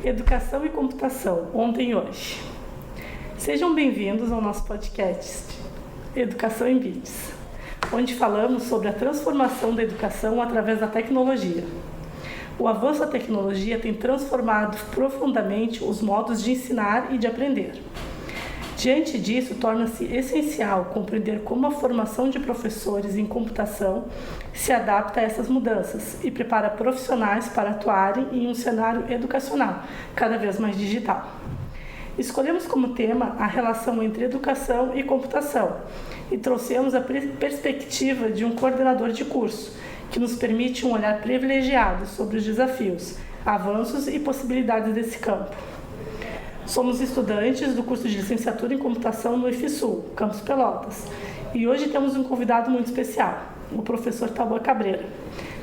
Educação e computação, ontem e hoje. Sejam bem-vindos ao nosso podcast Educação em Bits, onde falamos sobre a transformação da educação através da tecnologia. O avanço da tecnologia tem transformado profundamente os modos de ensinar e de aprender. Diante disso, torna-se essencial compreender como a formação de professores em computação se adapta a essas mudanças e prepara profissionais para atuarem em um cenário educacional cada vez mais digital. Escolhemos como tema a relação entre educação e computação e trouxemos a perspectiva de um coordenador de curso, que nos permite um olhar privilegiado sobre os desafios, avanços e possibilidades desse campo. Somos estudantes do curso de licenciatura em computação no IFSU, Campus Pelotas, e hoje temos um convidado muito especial, o professor Tauan Cabreira,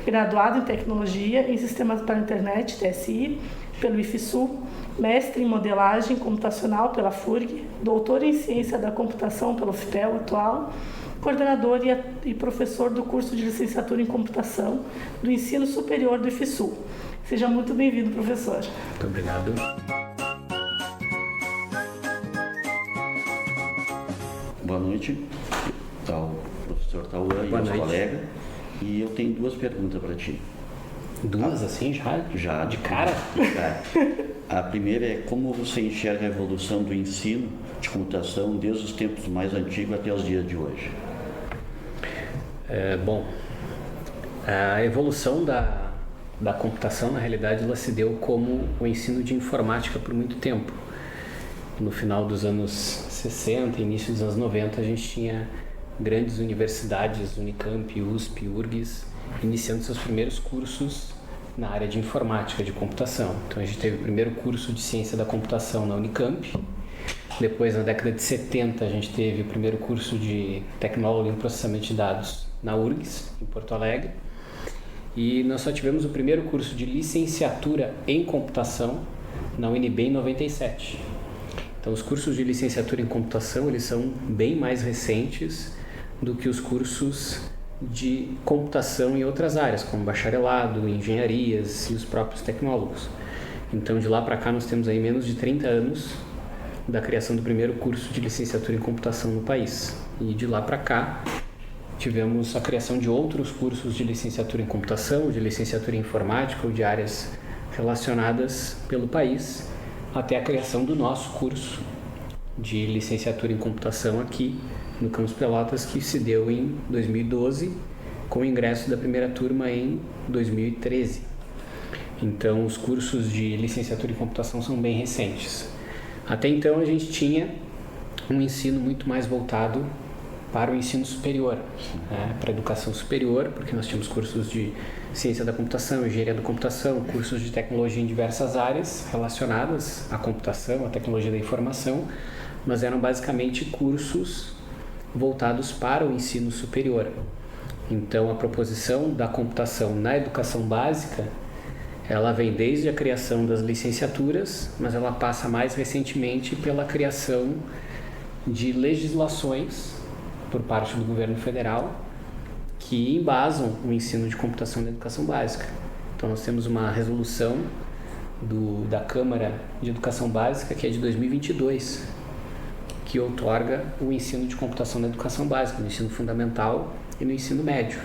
graduado em Tecnologia em Sistemas para a Internet, TSI, pelo IFSU, mestre em Modelagem Computacional pela FURG, doutor em Ciência da Computação pelo FPEL atual, coordenador e professor do curso de licenciatura em Computação do Ensino Superior do IFSU. Seja muito bem-vindo, professor. Muito obrigado. Boa noite, ao professor Tauan e aos colegas. E eu tenho duas perguntas para ti. Duas assim já? Já. De cara? De cara. A primeira é como você enxerga a evolução do ensino de computação desde os tempos mais antigos até os dias de hoje? Bom, a evolução da computação, na realidade, ela se deu como o ensino de informática por muito tempo. No final dos anos 60, início dos anos 90, a gente tinha grandes universidades, Unicamp, USP, URGS, iniciando seus primeiros cursos na área de informática, de computação. Então a gente teve o primeiro curso de ciência da computação na Unicamp. Depois, na década de 70, a gente teve o primeiro curso de tecnólogo em processamento de dados na URGS, em Porto Alegre. E nós só tivemos o primeiro curso de licenciatura em computação na UNB em 97. Então, os cursos de licenciatura em computação, eles são bem mais recentes do que os cursos de computação em outras áreas, como bacharelado, engenharias e os próprios tecnólogos. Então, de lá para cá, nós temos aí menos de 30 anos da criação do primeiro curso de licenciatura em computação no país. E de lá para cá, tivemos a criação de outros cursos de licenciatura em computação, de licenciatura em informática ou de áreas relacionadas pelo país, até a criação do nosso curso de licenciatura em computação aqui no Campus Pelotas, que se deu em 2012, com o ingresso da primeira turma em 2013. Então, os cursos de licenciatura em computação são bem recentes. Até então, a gente tinha um ensino muito mais voltado para o ensino superior, para a educação superior, porque nós tínhamos cursos de ciência da computação, engenharia da computação, cursos de tecnologia em diversas áreas relacionadas à computação, à tecnologia da informação, mas eram basicamente cursos voltados para o ensino superior. Então, a proposição da computação na educação básica, ela vem desde a criação das licenciaturas, mas ela passa mais recentemente pela criação de legislações por parte do governo federal que embasam o ensino de computação na educação básica. Então, nós temos uma resolução da Câmara de Educação Básica, que é de 2022, que outorga o ensino de computação na educação básica, no ensino fundamental e no ensino médio.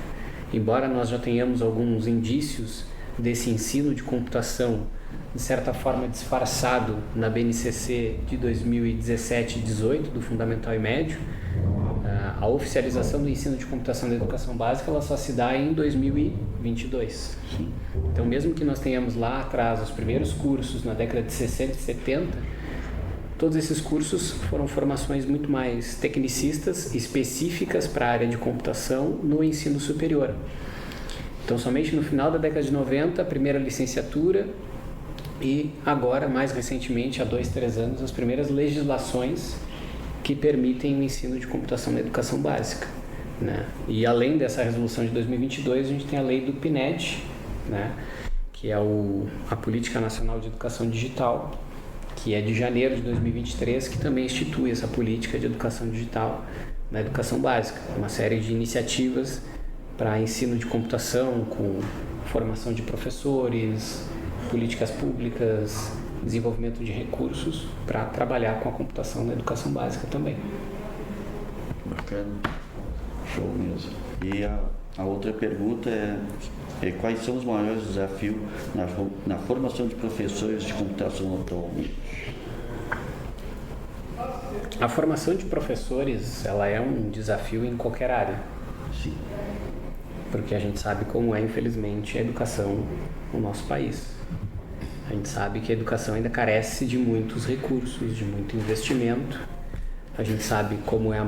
Embora nós já tenhamos alguns indícios desse ensino de computação, de certa forma disfarçado na BNCC de 2017 e 2018, do fundamental e médio, a oficialização do ensino de computação na educação básica ela só se dá em 2022. Então, mesmo que nós tenhamos lá atrás os primeiros cursos na década de 60 e 70, todos esses cursos foram formações muito mais tecnicistas, específicas para a área de computação no ensino superior. Então, somente no final da década de 90, a primeira licenciatura e agora, mais recentemente, há 2, 3 anos, as primeiras legislações que permitem o ensino de computação na educação básica, né? E além dessa resolução de 2022, a gente tem a lei do PNED, né? Que é a Política Nacional de Educação Digital, que é de janeiro de 2023, que também institui essa política de educação digital na educação básica, uma série de iniciativas para ensino de computação, com formação de professores, políticas públicas, desenvolvimento de recursos para trabalhar com a computação na educação básica também. Bacana, show mesmo. E a outra pergunta é quais são os maiores desafios na formação de professores de computação atualmente? A formação de professores, ela é um desafio em qualquer área. Sim. Porque a gente sabe como é, infelizmente, a educação no nosso país. A gente sabe que a educação ainda carece de muitos recursos, de muito investimento. A gente sabe como é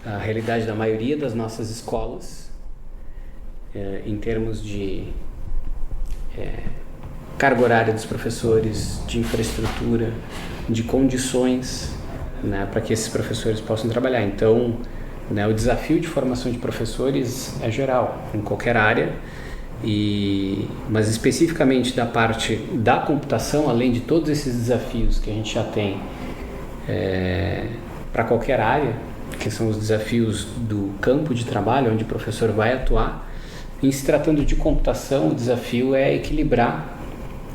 a realidade da maioria das nossas escolas, em termos de carga horária dos professores, de infraestrutura, de condições, né, para que esses professores possam trabalhar. Então, né, o desafio de formação de professores é geral, em qualquer área, mas especificamente da parte da computação, além de todos esses desafios que a gente já tem para qualquer área, que são os desafios do campo de trabalho, onde o professor vai atuar. Em se tratando de computação, o desafio é equilibrar,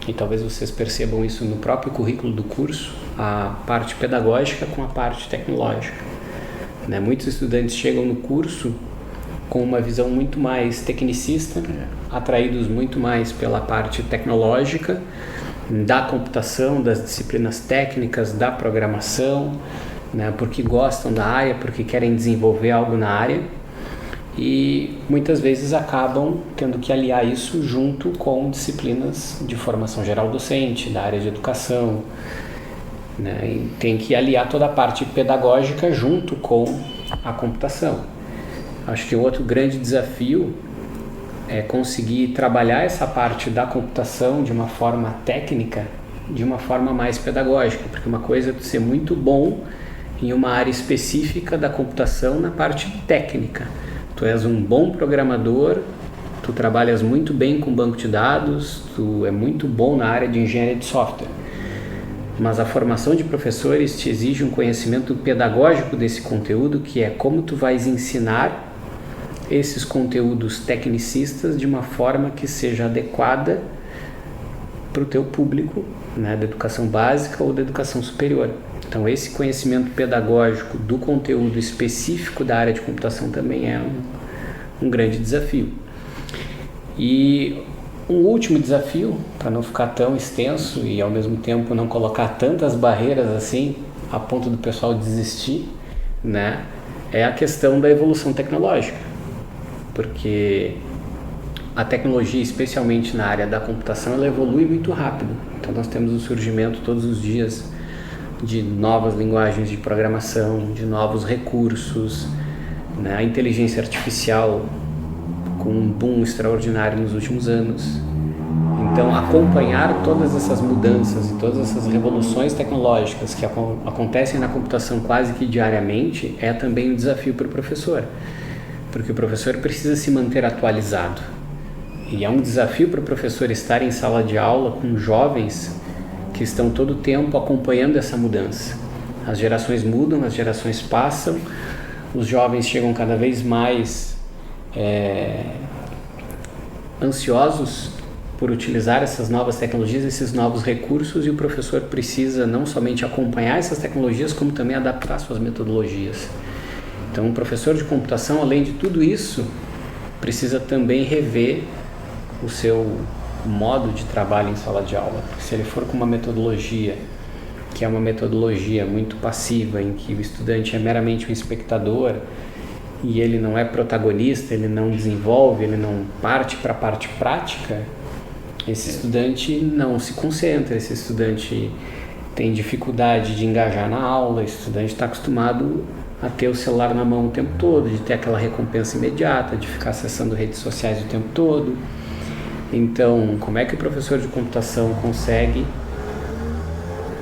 e talvez vocês percebam isso no próprio currículo do curso, a parte pedagógica com a parte tecnológica. Né? Muitos estudantes chegam no curso com uma visão muito mais tecnicista, atraídos muito mais pela parte tecnológica, da computação, das disciplinas técnicas, da programação, né? Porque gostam da área, porque querem desenvolver algo na área, e muitas vezes acabam tendo que aliar isso junto com disciplinas de formação geral docente, da área de educação, né? E tem que aliar toda a parte pedagógica junto com a computação. Acho que o outro grande desafio é conseguir trabalhar essa parte da computação de uma forma técnica, de uma forma mais pedagógica, porque uma coisa é tu ser muito bom em uma área específica da computação na parte técnica. Tu és um bom programador, tu trabalhas muito bem com banco de dados, tu é muito bom na área de engenharia de software. Mas a formação de professores te exige um conhecimento pedagógico desse conteúdo, que é como tu vais ensinar esses conteúdos tecnicistas de uma forma que seja adequada para o teu público, né, da educação básica ou da educação superior. Então, esse conhecimento pedagógico do conteúdo específico da área de computação também é um grande desafio. E um último desafio, para não ficar tão extenso e ao mesmo tempo não colocar tantas barreiras assim, a ponto do pessoal desistir, né, é a questão da evolução tecnológica. Porque a tecnologia, especialmente na área da computação, ela evolui muito rápido. Então, nós temos o surgimento todos os dias de novas linguagens de programação, de novos recursos, né? A inteligência artificial com um boom extraordinário nos últimos anos. Então, acompanhar todas essas mudanças e todas essas revoluções tecnológicas que acontecem na computação quase que diariamente é também um desafio para o professor, porque o professor precisa se manter atualizado. E é um desafio para o professor estar em sala de aula com jovens que estão todo o tempo acompanhando essa mudança. As gerações mudam, as gerações passam, os jovens chegam cada vez mais ansiosos por utilizar essas novas tecnologias, esses novos recursos, e o professor precisa não somente acompanhar essas tecnologias, como também adaptar suas metodologias. Então, um professor de computação, além de tudo isso, precisa também rever o seu modo de trabalho em sala de aula. Se ele for com uma metodologia que é uma metodologia muito passiva, em que o estudante é meramente um espectador e ele não é protagonista, ele não desenvolve, ele não parte para a parte prática, esse estudante não se concentra, esse estudante tem dificuldade de engajar na aula, esse estudante está acostumado a ter o celular na mão o tempo todo, de ter aquela recompensa imediata, de ficar acessando redes sociais o tempo todo. Então, como é que o professor de computação consegue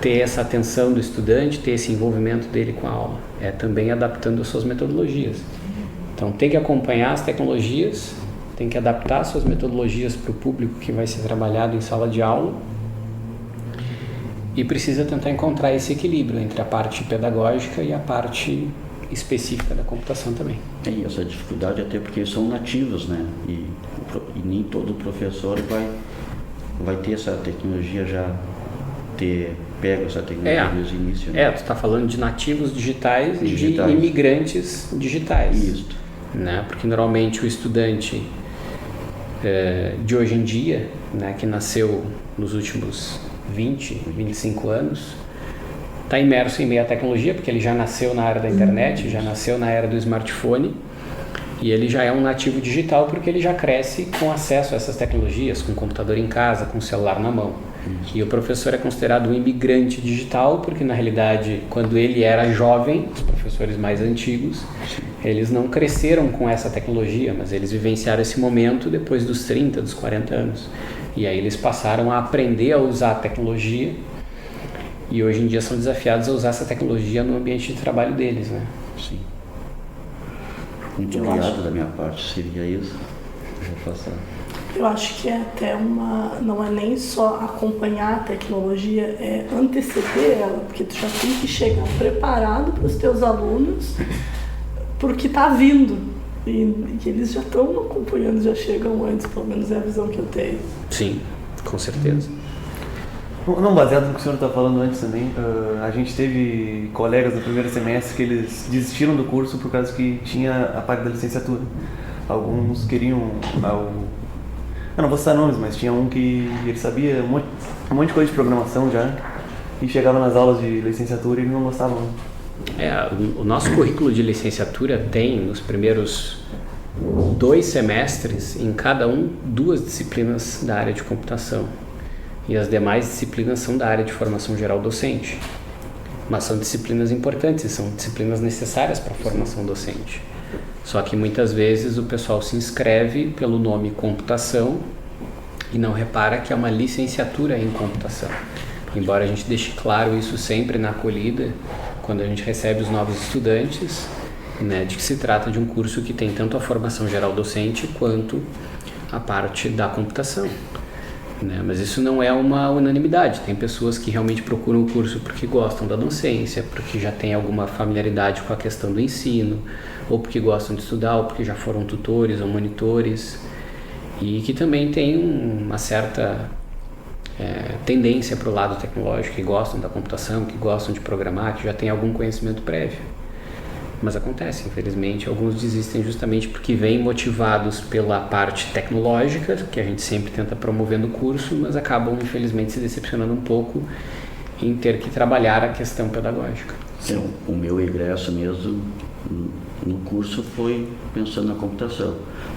ter essa atenção do estudante, ter esse envolvimento dele com a aula? É também adaptando as suas metodologias. Então, tem que acompanhar as tecnologias, tem que adaptar as suas metodologias para o público que vai ser trabalhado em sala de aula, e precisa tentar encontrar esse equilíbrio entre a parte pedagógica e a parte específica da computação também. Tem essa dificuldade até porque são nativos, né? E nem todo professor vai ter essa tecnologia pega essa tecnologia desde o início. Né? Tu está falando de nativos digitais e de imigrantes digitais. Isso. Né? Porque normalmente o estudante de hoje em dia, né, que nasceu nos últimos 20, 25 anos, está imerso em meio à tecnologia, porque ele já nasceu na era da internet, já nasceu na era do smartphone, e ele já é um nativo digital porque ele já cresce com acesso a essas tecnologias, com computador em casa, com celular na mão. E o professor é considerado um imigrante digital porque, na realidade, quando ele era jovem, os professores mais antigos, eles não cresceram com essa tecnologia, mas eles vivenciaram esse momento depois dos 30, dos 40 anos. E aí eles passaram a aprender a usar a tecnologia e hoje em dia são desafiados a usar essa tecnologia no ambiente de trabalho deles, né? Sim. Muito obrigado da minha parte, seria isso. Vou passar. Eu acho que é até não é nem só acompanhar a tecnologia, é anteceder ela, porque tu já tem que chegar preparado para os teus alunos porque está vindo e eles já estão acompanhando, já chegam antes, pelo menos é a visão que eu tenho. Sim, com certeza. Não, baseado no que o senhor está falando antes também, a gente teve colegas no primeiro semestre que eles desistiram do curso por causa que tinha a parte da licenciatura. Alguns queriam... Eu não vou citar nomes, mas tinha um que ele sabia um monte de coisa de programação já e chegava nas aulas de licenciatura e ele não gostava. O nosso currículo de licenciatura tem, nos primeiros 2 semestres, em cada um, 2 disciplinas da área de computação. E as demais disciplinas são da área de formação geral docente. Mas são disciplinas importantes, são disciplinas necessárias para a formação docente. Só que muitas vezes o pessoal se inscreve pelo nome computação e não repara que é uma licenciatura em computação. Embora a gente deixe claro isso sempre na acolhida, quando a gente recebe os novos estudantes, né, de que se trata de um curso que tem tanto a formação geral docente quanto a parte da computação. Né? Mas isso não é uma unanimidade. Tem pessoas que realmente procuram o curso porque gostam da docência, porque já têm alguma familiaridade com a questão do ensino, ou porque gostam de estudar, ou porque já foram tutores ou monitores, e que também tem uma certa tendência para o lado tecnológico, que gostam da computação, que gostam de programar, que já tem algum conhecimento prévio. Mas acontece, infelizmente, alguns desistem justamente porque vêm motivados pela parte tecnológica, que a gente sempre tenta promover no curso, mas acabam, infelizmente, se decepcionando um pouco em ter que trabalhar a questão pedagógica. O meu ingresso mesmo no curso foi pensando na computação.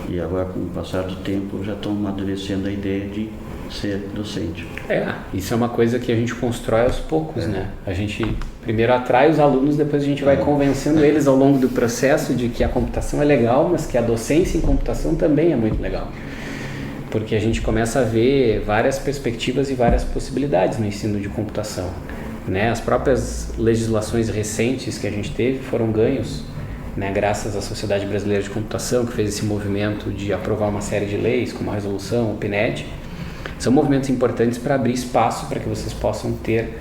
E agora, com o passar do tempo, já estou amadurecendo a ideia de ser docente. Isso é uma coisa que a gente constrói aos poucos, né? A gente primeiro atrai os alunos, depois a gente vai convencendo eles ao longo do processo de que a computação é legal, mas que a docência em computação também é muito legal. Porque a gente começa a ver várias perspectivas e várias possibilidades no ensino de computação, né? As próprias legislações recentes que a gente teve foram ganhos, né, graças à Sociedade Brasileira de Computação, que fez esse movimento de aprovar uma série de leis, como a resolução, o PNED. São movimentos importantes para abrir espaço para que vocês possam ter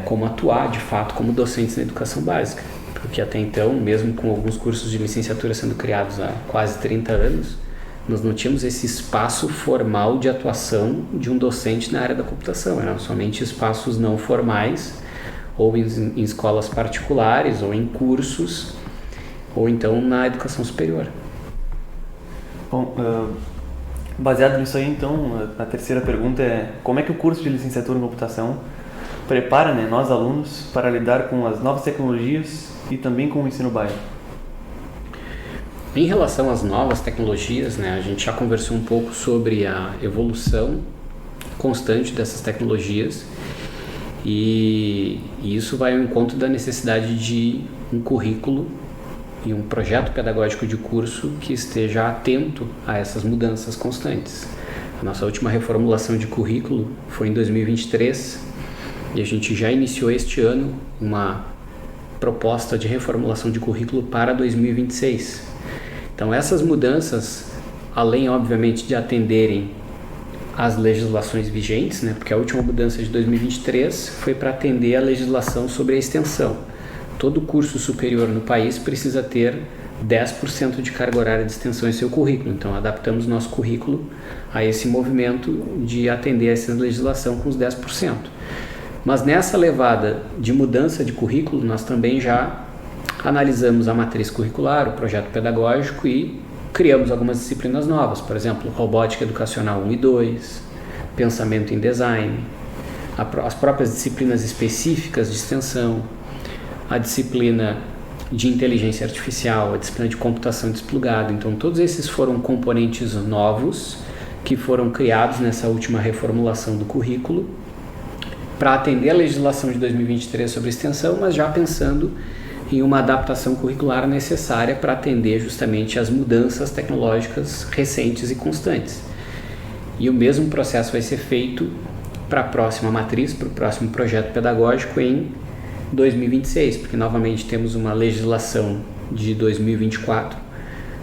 como atuar, de fato, como docentes na educação básica. Porque até então, mesmo com alguns cursos de licenciatura sendo criados há quase 30 anos, nós não tínhamos esse espaço formal de atuação de um docente na área da computação. Eram somente espaços não formais, ou em escolas particulares, ou em cursos, ou então na educação superior. Bom, baseado nisso aí, então, a terceira pergunta é: como é que o curso de licenciatura em computação prepara, né, nós alunos para lidar com as novas tecnologias e também com o ensino básico? Em relação às novas tecnologias, né, a gente já conversou um pouco sobre a evolução constante dessas tecnologias e isso vai ao encontro da necessidade de um currículo e um projeto pedagógico de curso que esteja atento a essas mudanças constantes. A nossa última reformulação de currículo foi em 2023 e a gente já iniciou este ano uma proposta de reformulação de currículo para 2026. Então essas mudanças, além obviamente de atenderem às legislações vigentes, né, porque a última mudança de 2023 foi para atender a legislação sobre a extensão. todo curso superior no país precisa ter 10% de carga horária de extensão em seu currículo. Então, adaptamos nosso currículo a esse movimento de atender a essa legislação com os 10%. Mas nessa levada de mudança de currículo, nós também já analisamos a matriz curricular, o projeto pedagógico e criamos algumas disciplinas novas. Por exemplo, robótica educacional 1 e 2, pensamento em design, as próprias disciplinas específicas de extensão, a disciplina de inteligência artificial, a disciplina de computação desplugada. Então, todos esses foram componentes novos que foram criados nessa última reformulação do currículo para atender a legislação de 2023 sobre extensão, mas já pensando em uma adaptação curricular necessária para atender justamente as mudanças tecnológicas recentes e constantes. E o mesmo processo vai ser feito para a próxima matriz, para o próximo projeto pedagógico em 2026, porque novamente temos uma legislação de 2024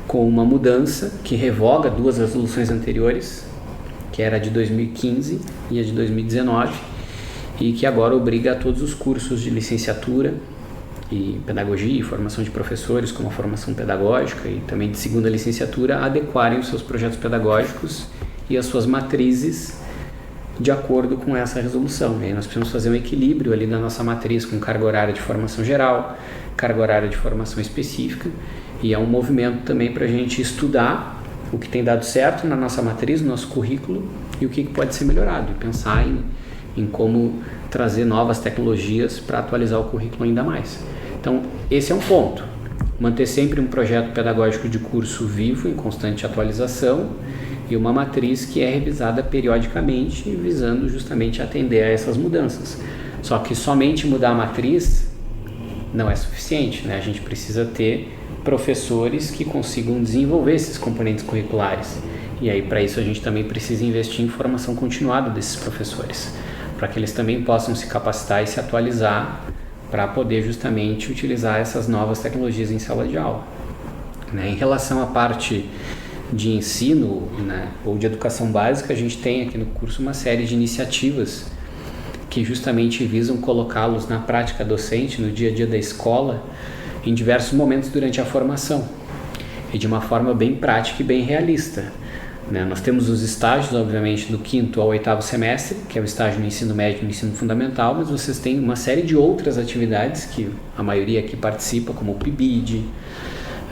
com uma mudança que revoga 2 resoluções anteriores, que era a de 2015 e a de 2019, e que agora obriga a todos os cursos de licenciatura e pedagogia e formação de professores, como a formação pedagógica e também de segunda licenciatura, a adequarem os seus projetos pedagógicos e as suas matrizes de acordo com essa resolução. E aí nós precisamos fazer um equilíbrio ali na nossa matriz com carga horária de formação geral, carga horária de formação específica, e é um movimento também para a gente estudar o que tem dado certo na nossa matriz, no nosso currículo, e o que pode ser melhorado, e pensar em como trazer novas tecnologias para atualizar o currículo ainda mais. Então, esse é um ponto. Manter sempre um projeto pedagógico de curso vivo, em constante atualização, e uma matriz que é revisada periodicamente, visando justamente atender a essas mudanças. Só que somente mudar a matriz não é suficiente, né? A gente precisa ter professores que consigam desenvolver esses componentes curriculares. E aí, para isso, a gente também precisa investir em formação continuada desses professores, para que eles também possam se capacitar e se atualizar para poder justamente utilizar essas novas tecnologias em sala de aula. Né? Em relação à parte de ensino, né, ou de educação básica, a gente tem aqui no curso uma série de iniciativas que justamente visam colocá-los na prática docente, no dia a dia da escola, em diversos momentos durante a formação, e de uma forma bem prática e bem realista. Né? Nós temos os estágios, obviamente, do 5º ao 8º semestre, que é o estágio no ensino médio e no ensino fundamental, mas vocês têm uma série de outras atividades que a maioria aqui participa, como o PIBID.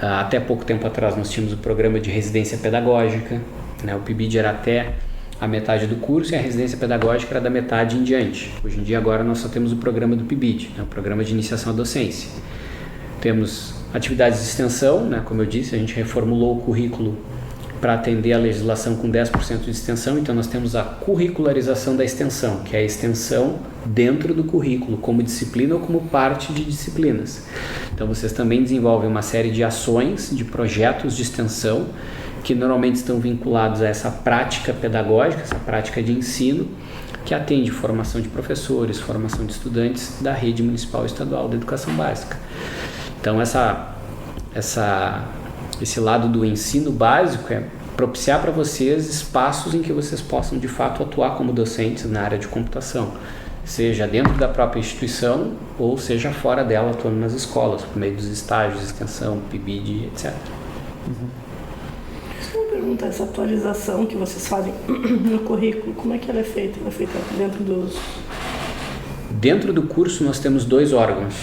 Até pouco tempo atrás nós tínhamos o programa de residência pedagógica, né? O PIBID era até a metade do curso e a residência pedagógica era da metade em diante. Hoje em dia agora nós só temos o programa do PIBID, né? O programa de iniciação à docência. Temos atividades de extensão, né? Como eu disse, a gente reformulou o currículo para atender a legislação com 10% de extensão, então nós temos a curricularização da extensão, que é a extensão dentro do currículo, como disciplina ou como parte de disciplinas. Então vocês também desenvolvem uma série de ações, de projetos de extensão, que normalmente estão vinculados a essa prática pedagógica, essa prática de ensino, que atende formação de professores, formação de estudantes da rede municipal e estadual da educação básica. Então esse lado do ensino básico é propiciar para vocês espaços em que vocês possam de fato atuar como docentes na área de computação, seja dentro da própria instituição ou seja fora dela, atuando nas escolas, por meio dos estágios, extensão, PIBID, etc. Só uma pergunta, essa atualização que vocês fazem no currículo, como é que ela é feita? Ela é feita dentro dos... Dentro do curso nós temos 2 órgãos.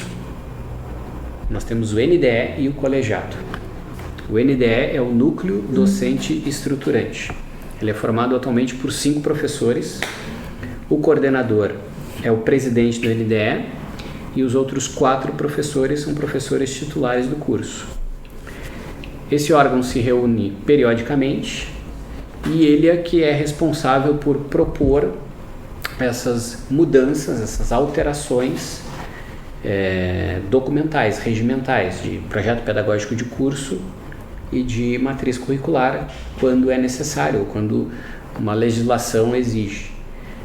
Nós temos o NDE e o colegiado. O NDE é o Núcleo Docente Estruturante. Ele é formado atualmente por 5 professores. O coordenador é o presidente do NDE e os outros 4 professores são professores titulares do curso. Esse órgão se reúne periodicamente e ele é que é responsável por propor essas mudanças, essas alterações documentais, regimentais, de projeto pedagógico de curso e de matriz curricular, quando é necessário, ou quando uma legislação exige.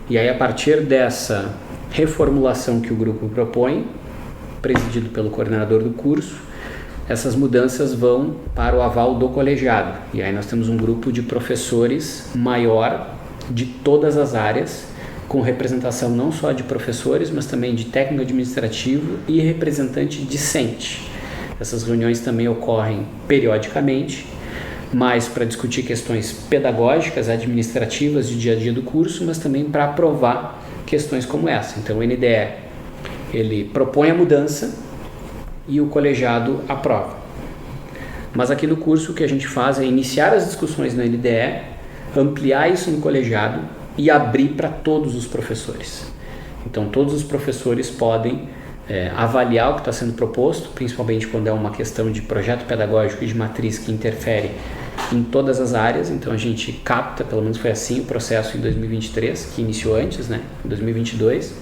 E aí, a partir dessa reformulação que o grupo propõe, presidido pelo coordenador do curso, essas mudanças vão para o aval do colegiado. E aí nós temos um grupo de professores maior de todas as áreas com representação não só de professores, mas também de técnico administrativo e representante discente. Essas reuniões também ocorrem periodicamente, mais para discutir questões pedagógicas, administrativas de dia a dia do curso, mas também para aprovar questões como essa. Então o NDE, ele propõe a mudança e o colegiado aprova. Mas aqui no curso o que a gente faz é iniciar as discussões no NDE, ampliar isso no colegiado e abrir para todos os professores. Então todos os professores podem avaliar o que está sendo proposto, principalmente quando é uma questão de projeto pedagógico e de matriz que interfere em todas as áreas. Então a gente capta, pelo menos foi assim o processo em 2023, que iniciou antes, né? Em 2022,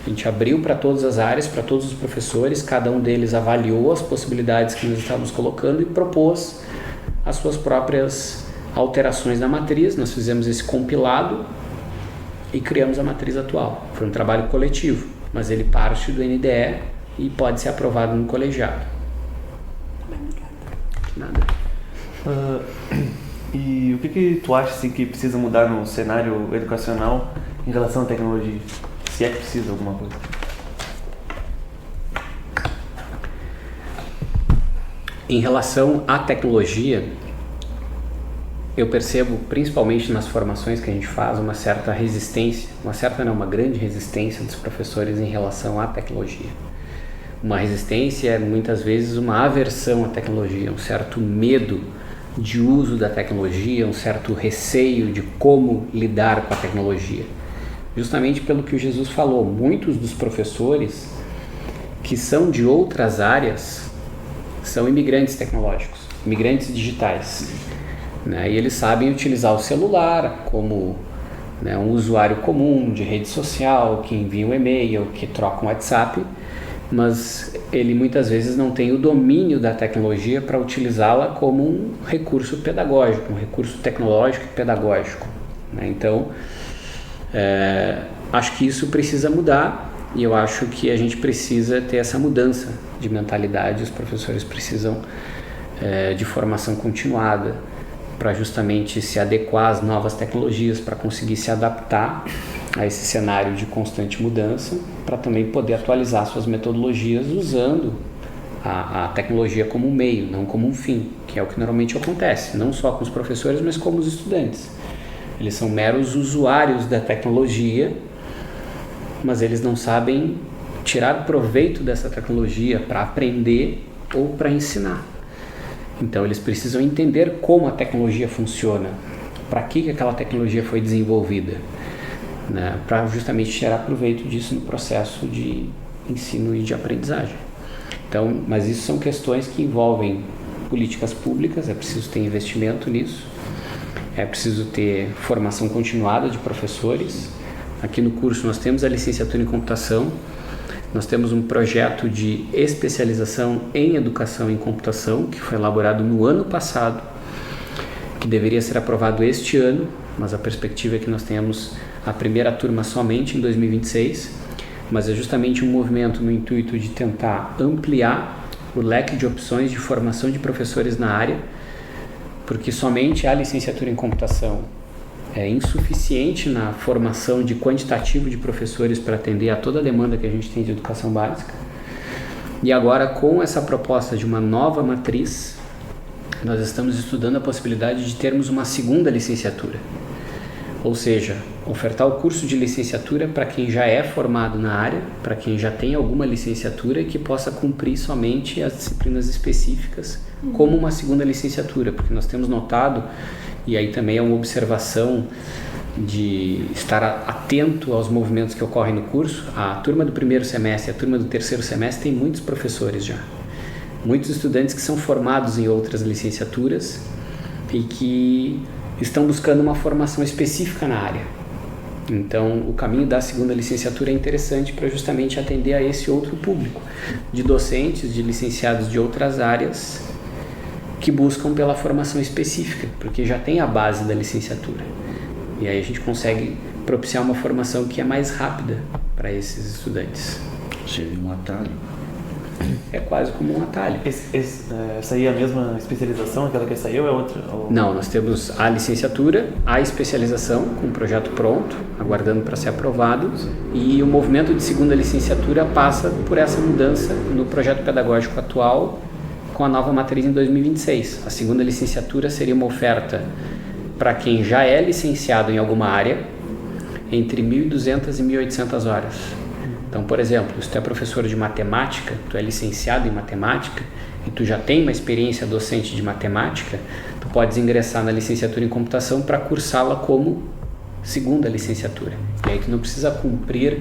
a gente abriu para todas as áreas, para todos os professores, cada um deles avaliou as possibilidades que nós estávamos colocando e propôs as suas próprias alterações na matriz. Nós fizemos esse compilado e criamos a matriz atual. Foi um trabalho coletivo, mas ele parte do NDE e pode ser aprovado no colegiado. Nada. E o que tu acha assim, que precisa mudar no cenário educacional em relação à tecnologia? Se é que precisa alguma coisa? Em relação à tecnologia, eu percebo, principalmente nas formações que a gente faz, uma certa resistência, uma grande resistência dos professores em relação à tecnologia. Uma resistência é muitas vezes uma aversão à tecnologia, um certo medo de uso da tecnologia, um certo receio de como lidar com a tecnologia. Justamente pelo que o Jesus falou, muitos dos professores que são de outras áreas são imigrantes tecnológicos, imigrantes digitais. E eles sabem utilizar o celular como um usuário comum de rede social, que envia um e-mail, que troca um WhatsApp, mas ele muitas vezes não tem o domínio da tecnologia para utilizá-la como um recurso pedagógico, um recurso tecnológico e pedagógico. Então, acho que isso precisa mudar e eu acho que a gente precisa ter essa mudança de mentalidade. Os professores precisam de formação continuada, para justamente se adequar às novas tecnologias, para conseguir se adaptar a esse cenário de constante mudança, para também poder atualizar suas metodologias usando a tecnologia como um meio, não como um fim, que é o que normalmente acontece, não só com os professores, mas como os estudantes. Eles são meros usuários da tecnologia, mas eles não sabem tirar proveito dessa tecnologia para aprender ou para ensinar. Então eles precisam entender como a tecnologia funciona, para que aquela tecnologia foi desenvolvida, para justamente tirar proveito disso no processo de ensino e de aprendizagem. Então, mas isso são questões que envolvem políticas públicas, é preciso ter investimento nisso, é preciso ter formação continuada de professores. Aqui no curso nós temos a licenciatura em computação, nós temos um projeto de especialização em educação em computação, que foi elaborado no ano passado, que deveria ser aprovado este ano, mas a perspectiva é que nós tenhamos a primeira turma somente em 2026, mas é justamente um movimento no intuito de tentar ampliar o leque de opções de formação de professores na área, porque somente a licenciatura em computação é insuficiente na formação de quantitativo de professores para atender a toda a demanda que a gente tem de educação básica. E agora, com essa proposta de uma nova matriz, nós estamos estudando a possibilidade de termos uma segunda licenciatura. Ou seja, ofertar o curso de licenciatura para quem já é formado na área, para quem já tem alguma licenciatura e que possa cumprir somente as disciplinas específicas como uma segunda licenciatura, porque nós temos notado, e aí também é uma observação de estar atento aos movimentos que ocorrem no curso. A turma do primeiro semestre e a turma do terceiro semestre tem muitos professores já, muitos estudantes que são formados em outras licenciaturas e que estão buscando uma formação específica na área. Então, o caminho da segunda licenciatura é interessante para justamente atender a esse outro público de docentes, de licenciados de outras áreas que buscam pela formação específica, porque já tem a base da licenciatura. E aí a gente consegue propiciar uma formação que é mais rápida para esses estudantes. Seria um atalho. é quase como um atalho. Essa aí é a mesma especialização, aquela que saiu é outra? Ou... Não, nós temos a licenciatura, a especialização com o projeto pronto, aguardando para ser aprovado, e o movimento de segunda licenciatura passa por essa mudança no projeto pedagógico atual com a nova matriz em 2026. A segunda licenciatura seria uma oferta para quem já é licenciado em alguma área entre 1.200 e 1.800 horas. Então, por exemplo, se tu é professor de matemática, tu é licenciado em matemática e tu já tem uma experiência docente de matemática, tu podes ingressar na licenciatura em computação para cursá-la como segunda licenciatura. E aí tu não precisa cumprir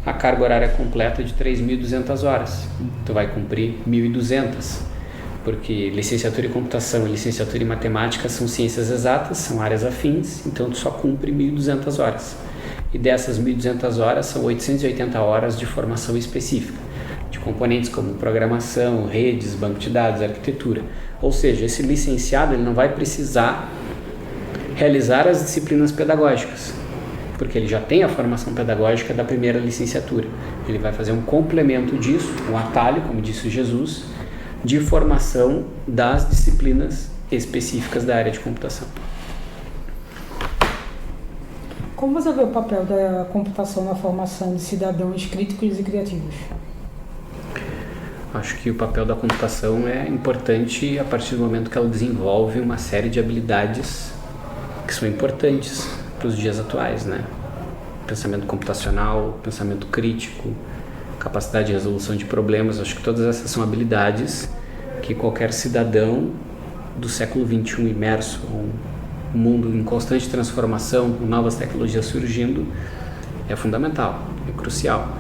a carga horária completa de 3.200 horas. Tu vai cumprir 1.200, porque licenciatura em computação e licenciatura em matemática são ciências exatas, são áreas afins, então tu só cumpre 1.200 horas. E dessas 1.200 horas são 880 horas de formação específica, de componentes como programação, redes, banco de dados, arquitetura. Ou seja, esse licenciado ele não vai precisar realizar as disciplinas pedagógicas, porque ele já tem a formação pedagógica da primeira licenciatura. Ele vai fazer um complemento disso, um atalho, como disse Jesus, de formação das disciplinas específicas da área de computação. Como você vê o papel da computação na formação de cidadãos críticos e criativos? Acho que o papel da computação é importante a partir do momento que ela desenvolve uma série de habilidades que são importantes para os dias atuais, né? Pensamento computacional, pensamento crítico, capacidade de resolução de problemas. Acho que todas essas são habilidades que qualquer cidadão do século XXI imerso, um mundo em constante transformação, com novas tecnologias surgindo, é fundamental, é crucial.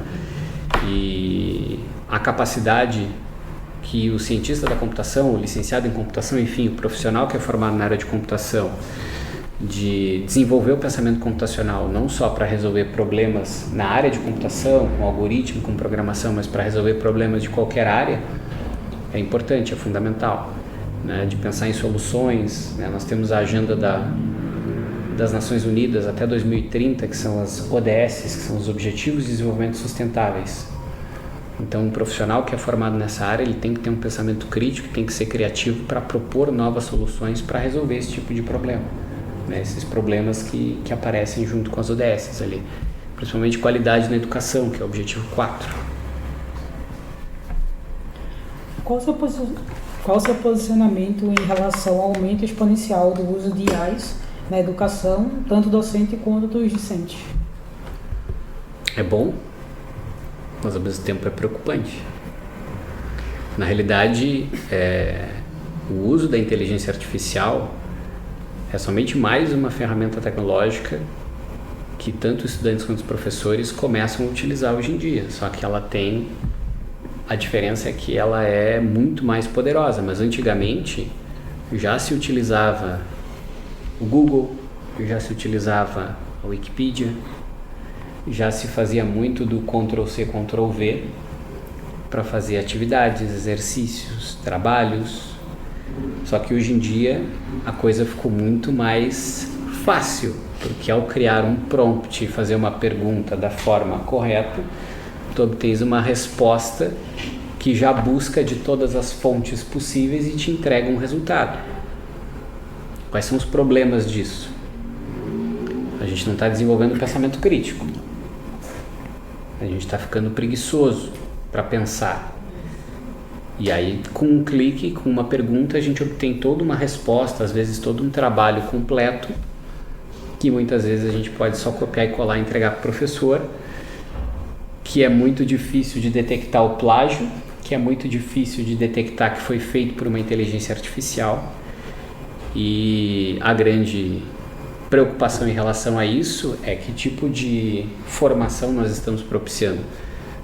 E a capacidade que o cientista da computação, o licenciado em computação, enfim, o profissional que é formado na área de computação, de desenvolver o pensamento computacional não só para resolver problemas na área de computação, com algoritmo, com programação, mas para resolver problemas de qualquer área, é importante, é fundamental, né? De pensar em soluções, né? Nós temos a agenda das Nações Unidas até 2030, que são as ODS, que são os Objetivos de Desenvolvimento Sustentáveis. Então, um profissional que é formado nessa área, ele tem que ter um pensamento crítico, tem que ser criativo para propor novas soluções para resolver esse tipo de problema, né? Esses problemas que aparecem junto com as ODS ali, principalmente qualidade na educação, que é o objetivo 4. Qual o seu posicionamento em relação ao aumento exponencial do uso de IAs na educação, tanto docente quanto dos discentes? É bom, mas ao mesmo tempo é preocupante. Na realidade, o uso da inteligência artificial é somente mais uma ferramenta tecnológica que tanto estudantes quanto os professores começam a utilizar hoje em dia. Só que a diferença é que ela é muito mais poderosa, mas antigamente já se utilizava o Google, já se utilizava a Wikipedia, já se fazia muito do Ctrl+C, Ctrl+V para fazer atividades, exercícios, trabalhos. Só que hoje em dia a coisa ficou muito mais fácil, porque ao criar um prompt e fazer uma pergunta da forma correta, tu obtens uma resposta que já busca de todas as fontes possíveis e te entrega um resultado. Quais são os problemas disso? A gente não está desenvolvendo pensamento crítico. A gente está ficando preguiçoso para pensar. E aí, com um clique, com uma pergunta, a gente obtém toda uma resposta, às vezes todo um trabalho completo, que muitas vezes a gente pode só copiar e colar e entregar para o professor, que é muito difícil de detectar o plágio, que é muito difícil de detectar que foi feito por uma inteligência artificial. E a grande preocupação em relação a isso é que tipo de formação nós estamos propiciando.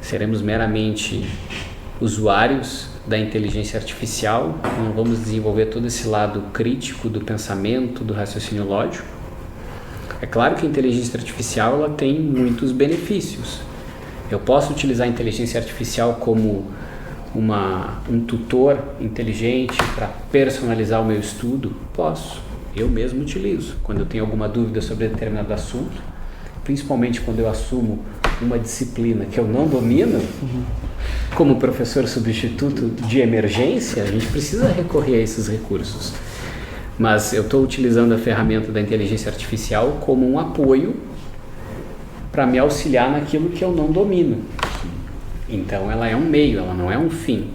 Seremos meramente usuários da inteligência artificial, não vamos desenvolver todo esse lado crítico do pensamento, do raciocínio lógico. É claro que a inteligência artificial ela tem muitos benefícios. Eu posso utilizar a inteligência artificial como um tutor inteligente para personalizar o meu estudo? Posso. Eu mesmo utilizo. Quando eu tenho alguma dúvida sobre determinado assunto, principalmente quando eu assumo uma disciplina que eu não domino, como professor substituto de emergência, a gente precisa recorrer a esses recursos. Mas eu estou utilizando a ferramenta da inteligência artificial como um apoio para me auxiliar naquilo que eu não domino. Então ela é um meio, ela não é um fim.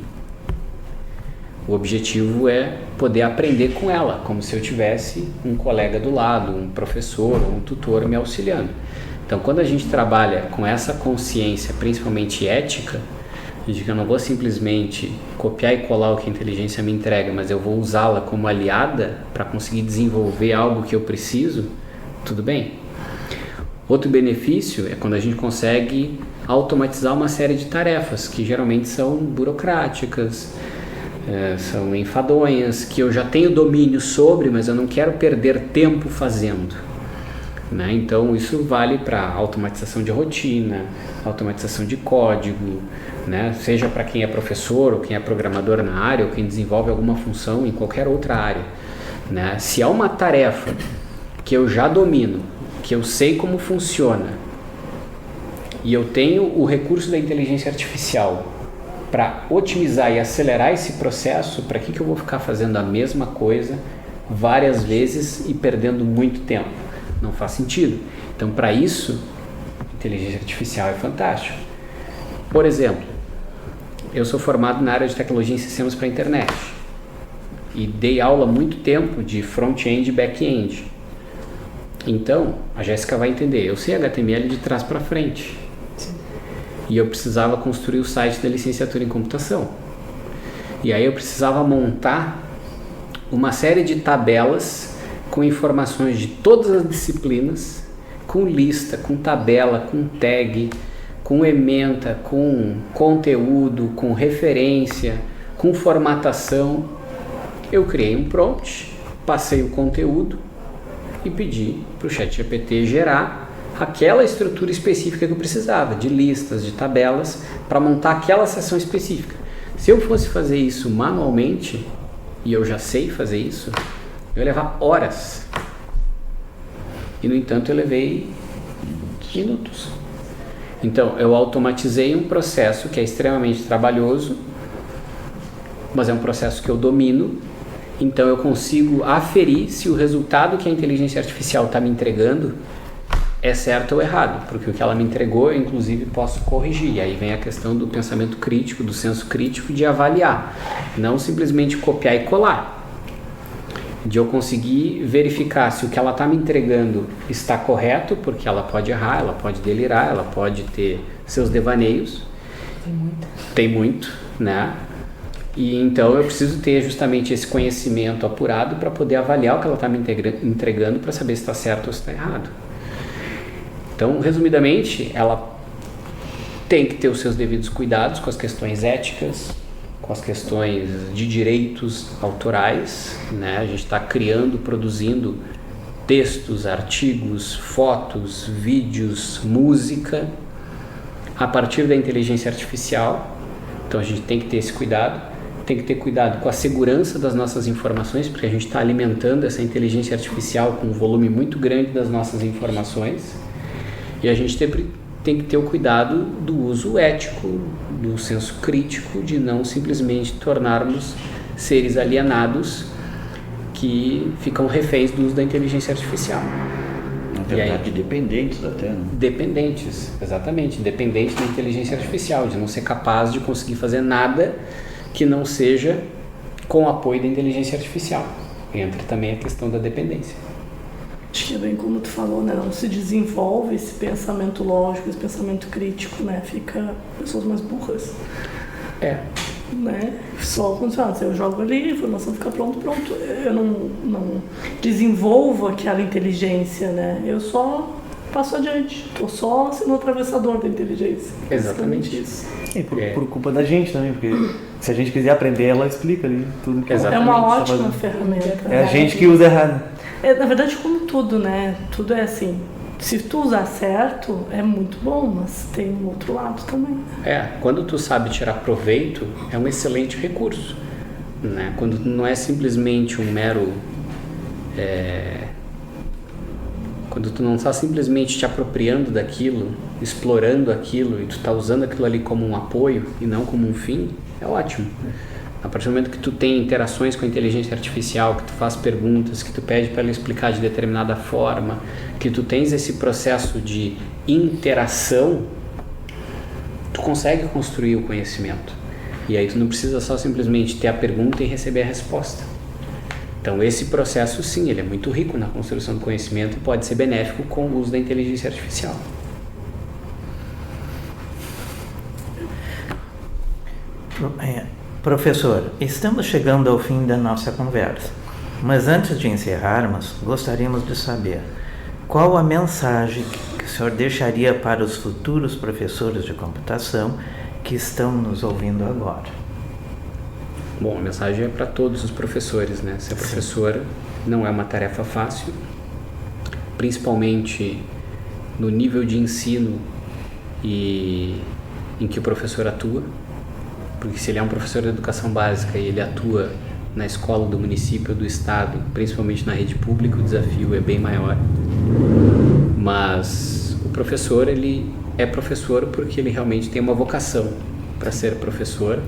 O objetivo é poder aprender com ela, como se eu tivesse um colega do lado, um professor ou um tutor me auxiliando. Então, quando a gente trabalha com essa consciência, principalmente ética, de que eu não vou simplesmente copiar e colar o que a inteligência me entrega, mas eu vou usá-la como aliada para conseguir desenvolver algo que eu preciso, tudo bem. Outro benefício é quando a gente consegue automatizar uma série de tarefas que geralmente são burocráticas, são enfadonhas, que eu já tenho domínio sobre, mas eu não quero perder tempo fazendo. Né? Então isso vale para automatização de rotina, automatização de código, né? Seja para quem é professor ou quem é programador na área ou quem desenvolve alguma função em qualquer outra área. Né? Se há uma tarefa que eu já domino, que eu sei como funciona e eu tenho o recurso da inteligência artificial para otimizar e acelerar esse processo, para que eu vou ficar fazendo a mesma coisa várias vezes e perdendo muito tempo? Não faz sentido. Então, para isso, inteligência artificial é fantástico. Por exemplo, eu sou formado na área de tecnologia em sistemas para a internet e dei aula há muito tempo de front-end e back-end. Então, a Jéssica vai entender, eu sei HTML de trás para frente. E eu precisava construir o site da licenciatura em computação. E aí eu precisava montar uma série de tabelas com informações de todas as disciplinas, com lista, com tabela, com tag, com ementa, com conteúdo, com referência, com formatação. Eu criei um prompt, passei o conteúdo e pedi para o ChatGPT gerar aquela estrutura específica que eu precisava, de listas, de tabelas, para montar aquela seção específica. Se eu fosse fazer isso manualmente, e eu já sei fazer isso, eu ia levar horas. E, no entanto, eu levei minutos. Então, eu automatizei um processo que é extremamente trabalhoso, mas é um processo que eu domino. Então, eu consigo aferir se o resultado que a inteligência artificial está me entregando é certo ou errado, porque o que ela me entregou eu inclusive posso corrigir. E aí vem a questão do pensamento crítico, do senso crítico, de avaliar, não simplesmente copiar e colar, de eu conseguir verificar se o que ela está me entregando está correto, porque ela pode errar, ela pode delirar, ela pode ter seus devaneios, tem muito, né? E então eu preciso ter justamente esse conhecimento apurado para poder avaliar o que ela está me entregando, para saber se está certo ou se está errado. Então, resumidamente, ela tem que ter os seus devidos cuidados com as questões éticas, com as questões de direitos autorais, né? A gente está criando, produzindo textos, artigos, fotos, vídeos, música a partir da inteligência artificial. Então, a gente tem que ter esse cuidado. Tem que ter cuidado com a segurança das nossas informações, porque a gente está alimentando essa inteligência artificial com um volume muito grande das nossas informações. E a gente tem que ter o cuidado do uso ético, do senso crítico, de não simplesmente tornarmos seres alienados que ficam reféns do uso da inteligência artificial. Na verdade, dependentes até, né? Dependentes, exatamente. Dependentes da inteligência artificial, de não ser capaz de conseguir fazer nada que não seja com o apoio da inteligência artificial. Entra também a questão da dependência. Acho que é bem como tu falou, né? Não se desenvolve esse pensamento lógico, esse pensamento crítico, né? Fica pessoas mais burras. Né? Só funciona. Se eu jogo ali, a informação fica pronto. Eu não desenvolvo aquela inteligência, né? Eu só passo adiante. Estou só sendo o atravessador da inteligência. Exatamente isso. E por culpa da gente também, porque se a gente quiser aprender, ela explica ali tudo que Exatamente. É uma ótima ferramenta. É a gente que usa errado. Na verdade, como tudo, né? Tudo é assim. Se tu usar certo, é muito bom, mas tem um outro lado também. Quando tu sabe tirar proveito, é um excelente recurso, né? Quando não é simplesmente um mero... Quando tu não está simplesmente te apropriando daquilo, explorando aquilo e tu está usando aquilo ali como um apoio e não como um fim, é ótimo. A partir do momento que tu tem interações com a inteligência artificial, que tu faz perguntas, que tu pede para ela explicar de determinada forma, que tu tens esse processo de interação, tu consegue construir o conhecimento. E aí tu não precisa só simplesmente ter a pergunta e receber a resposta. Então esse processo, sim, ele é muito rico na construção do conhecimento e pode ser benéfico com o uso da inteligência artificial. Professor, estamos chegando ao fim da nossa conversa, mas antes de encerrarmos, gostaríamos de saber qual a mensagem que o senhor deixaria para os futuros professores de computação que estão nos ouvindo agora. Bom, a mensagem é para todos os professores, né? Ser professor não é uma tarefa fácil, principalmente no nível de ensino e em que o professor atua. Porque se ele é um professor de educação básica e ele atua na escola do município ou do estado, principalmente na rede pública, o desafio é bem maior. Mas o professor, ele é professor porque ele realmente tem uma vocação para ser professor,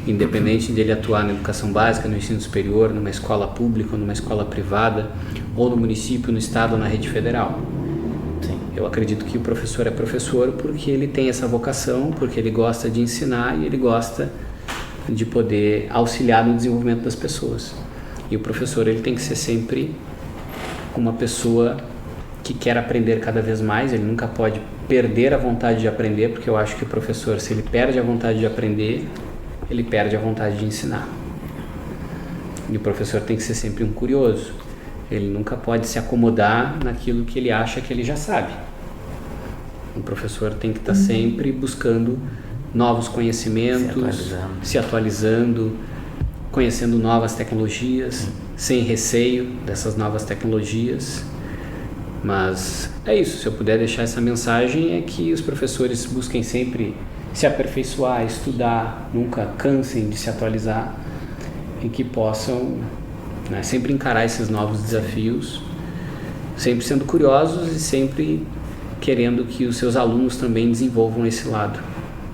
independente de ele atuar na educação básica, no ensino superior, numa escola pública ou numa escola privada, ou no município, no estado ou na rede federal. Eu acredito que o professor é professor porque ele tem essa vocação, porque ele gosta de ensinar e ele gosta de poder auxiliar no desenvolvimento das pessoas. E o professor, ele tem que ser sempre uma pessoa que quer aprender cada vez mais, ele nunca pode perder a vontade de aprender, porque eu acho que o professor, se ele perde a vontade de aprender, ele perde a vontade de ensinar. E o professor tem que ser sempre um curioso. Ele nunca pode se acomodar naquilo que ele acha que ele já sabe. O professor tem que estar sempre buscando novos conhecimentos, se atualizando, conhecendo novas tecnologias, sem receio dessas novas tecnologias. Mas é isso, se eu puder deixar essa mensagem é que os professores busquem sempre se aperfeiçoar, estudar, nunca cansem de se atualizar e que possam, né, sempre encarar esses novos desafios, sempre sendo curiosos e sempre querendo que os seus alunos também desenvolvam esse lado.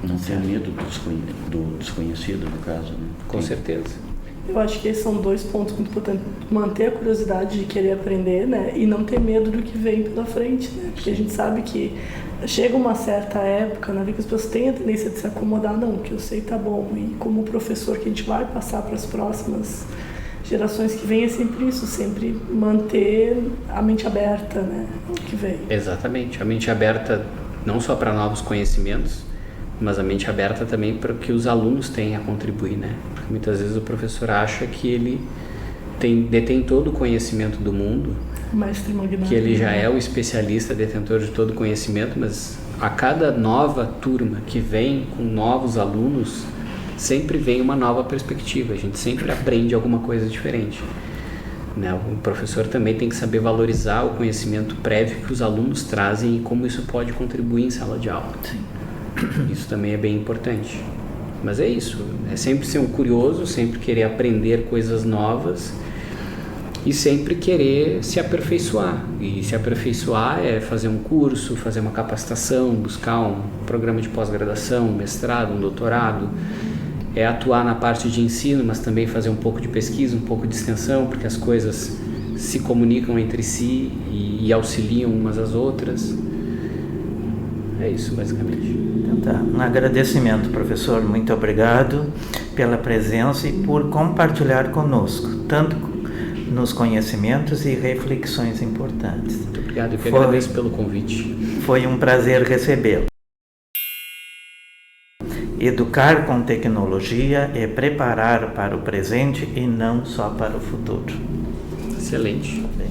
Não ter medo do desconhecido, no caso, né? Com certeza. Eu acho que esses são dois pontos muito importantes. Manter a curiosidade de querer aprender, né? E não ter medo do que vem pela frente, né? Porque a gente sabe que chega uma certa época na vida que as pessoas têm a tendência de se acomodar. Não, o que eu sei tá bom. E como professor que a gente vai passar para as próximas gerações que vêm é sempre isso, sempre manter a mente aberta, né? O que vem. Exatamente. A mente aberta não só para novos conhecimentos, mas a mente aberta também para que os alunos tenham a contribuir, né? Porque muitas vezes o professor acha que ele detém todo o conhecimento do mundo, Mestre magnata, que ele já é o especialista, detentor de todo o conhecimento, mas a cada nova turma que vem com novos alunos, sempre vem uma nova perspectiva, a gente sempre aprende alguma coisa diferente. Né? O professor também tem que saber valorizar o conhecimento prévio que os alunos trazem e como isso pode contribuir em sala de aula. Sim. Isso também é bem importante. Mas é isso, é sempre ser um curioso, sempre querer aprender coisas novas e sempre querer se aperfeiçoar. E se aperfeiçoar é fazer um curso, fazer uma capacitação, buscar um programa de pós-graduação, um mestrado, um doutorado. É atuar na parte de ensino, mas também fazer um pouco de pesquisa, um pouco de extensão, porque as coisas se comunicam entre si e auxiliam umas às outras. É isso, basicamente. Então tá, um agradecimento, professor. Muito obrigado pela presença e por compartilhar conosco, tanto nos conhecimentos e reflexões importantes. Muito obrigado, eu que agradeço pelo convite. Foi um prazer recebê-lo. Educar com tecnologia é preparar para o presente e não só para o futuro. Excelente. Bem.